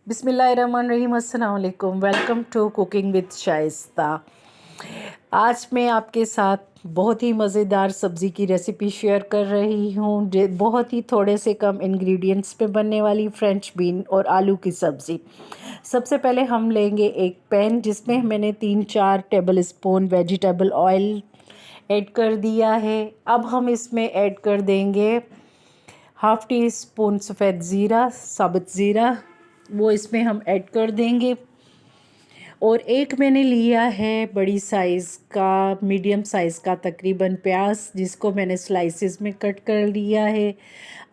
बिस्मिल्लाहिर्रहमानिर्रहीम, अस्सलाम वालेकुम। Welcome to cooking with Shaista. आज मैं आपके साथ बहुत ही मज़ेदार सब्ज़ी की रेसिपी शेयर कर रही हूँ। बहुत ही थोड़े से कम इंग्रेडिएंट्स पे बनने वाली फ्रेंच बीन और आलू की सब्ज़ी। सबसे पहले हम लेंगे एक पैन जिसमें मैंने 3-4 table spoon vegetable oil add कर दिया है। अब हम इसमें ऐड कर देंगे हाफ़ टी स्पून सफ़ेद ज़ीरा, साबुत ज़ीरा, वो इसमें हम ऐड कर देंगे। और एक मैंने लिया है बड़ी साइज़ का, मीडियम साइज़ का तकरीबन प्याज, जिसको मैंने स्लाइसेस में कट कर लिया है।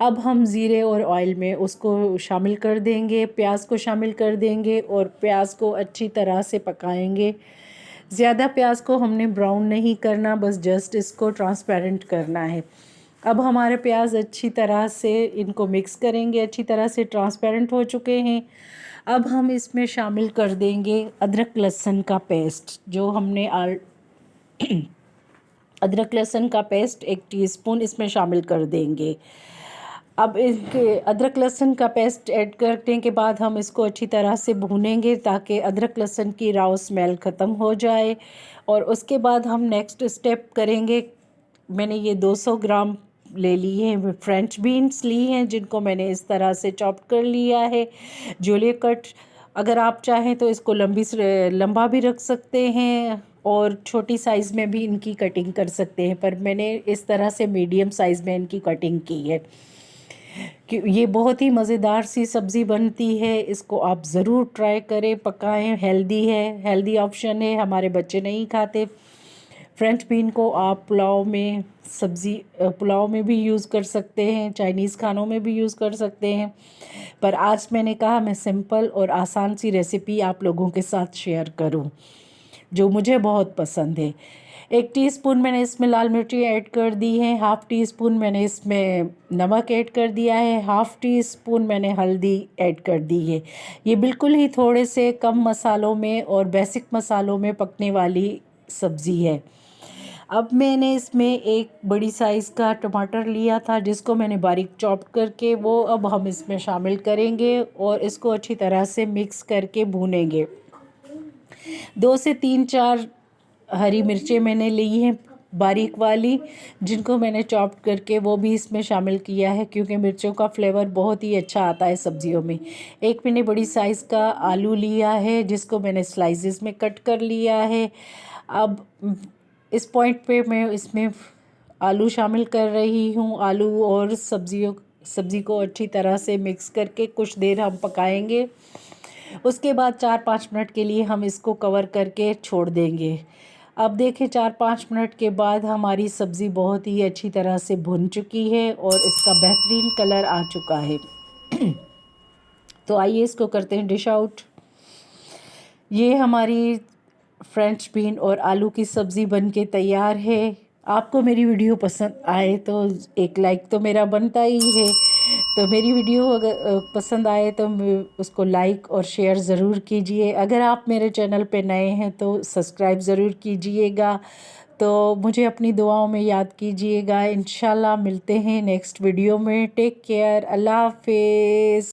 अब हम ज़ीरे और ऑयल में उसको शामिल कर देंगे, प्याज को शामिल कर देंगे और प्याज को अच्छी तरह से पकाएंगे। ज़्यादा प्याज को हमने ब्राउन नहीं करना, बस जस्ट इसको ट्रांसपेरेंट करना है। अब हमारे प्याज अच्छी तरह से इनको मिक्स करेंगे, अच्छी तरह से ट्रांसपेरेंट हो चुके हैं। अब हम इसमें शामिल कर देंगे अदरक लहसुन का पेस्ट, जो हमने अदरक लहसुन का पेस्ट 1 टीस्पून इसमें शामिल कर देंगे। अब इसके अदरक लहसुन का पेस्ट ऐड करने के बाद हम इसको अच्छी तरह से भूनेंगे ताकि अदरक लहसुन की राव स्मेल ख़त्म हो जाए। और उसके बाद हम नेक्स्ट स्टेप करेंगे। मैंने ये 200 ग्राम ले लिए हैं फ्रेंच बीन्स ली हैं, जिनको मैंने इस तरह से चॉप कर लिया है, जूलिया कट। अगर आप चाहें तो इसको लंबा भी रख सकते हैं और छोटी साइज़ में भी इनकी कटिंग कर सकते हैं, पर मैंने इस तरह से मीडियम साइज़ में इनकी कटिंग की है कि ये बहुत ही मज़ेदार सी सब्ज़ी बनती है। इसको आप ज़रूर ट्राई करें, पकाएं। हेल्दी है, हेल्दी ऑप्शन है, हमारे बच्चे नहीं खाते। फ्रेंच बीन को आप पुलाव में भी यूज़ कर सकते हैं, चाइनीज़ खानों में भी यूज़ कर सकते हैं, पर आज मैंने कहा मैं सिंपल और आसान सी रेसिपी आप लोगों के साथ शेयर करूं, जो मुझे बहुत पसंद है। 1 टीस्पून मैंने इसमें लाल मिर्ची ऐड कर दी है, हाफ़ टी स्पून मैंने इसमें नमक ऐड कर दिया है, हाफ़ टी स्पून मैंने हल्दी ऐड कर दी है। ये बिल्कुल ही थोड़े से कम मसालों में और बेसिक मसालों में पकने वाली सब्ज़ी है। अब मैंने इसमें एक बड़ी साइज़ का टमाटर लिया था, जिसको मैंने बारीक चॉप करके वो अब हम इसमें शामिल करेंगे और इसको अच्छी तरह से मिक्स करके भूनेंगे। 2 से 3-4 हरी मिर्चें मैंने ली हैं बारीक वाली, जिनको मैंने चॉप करके वो भी इसमें शामिल किया है, क्योंकि मिर्चों का फ्लेवर बहुत ही अच्छा आता है सब्जियों में। एक मैंने बड़ी साइज़ का आलू लिया है, जिसको मैंने स्लाइसेस में कट कर लिया है। अब इस पॉइंट पे मैं इसमें आलू शामिल कर रही हूँ। आलू और सब्ज़ी को अच्छी तरह से मिक्स करके कुछ देर हम पकाएंगे। उसके बाद 4-5 मिनट के लिए हम इसको कवर करके छोड़ देंगे। अब देखें, 4-5 मिनट के बाद हमारी सब्ज़ी बहुत ही अच्छी तरह से भुन चुकी है और इसका बेहतरीन कलर आ चुका है। तो आइए इसको करते हैं डिश आउट। ये हमारी फ्रेंच बीन और आलू की सब्ज़ी बनके तैयार है। आपको मेरी वीडियो पसंद आए तो एक लाइक तो मेरा बनता ही है। तो मेरी वीडियो अगर पसंद आए तो उसको लाइक और शेयर ज़रूर कीजिए। अगर आप मेरे चैनल पे नए हैं तो सब्सक्राइब ज़रूर कीजिएगा। तो मुझे अपनी दुआओं में याद कीजिएगा। इंशाल्लाह मिलते हैं नेक्स्ट वीडियो में। टेक केयर, अल्लाह हाफिज़।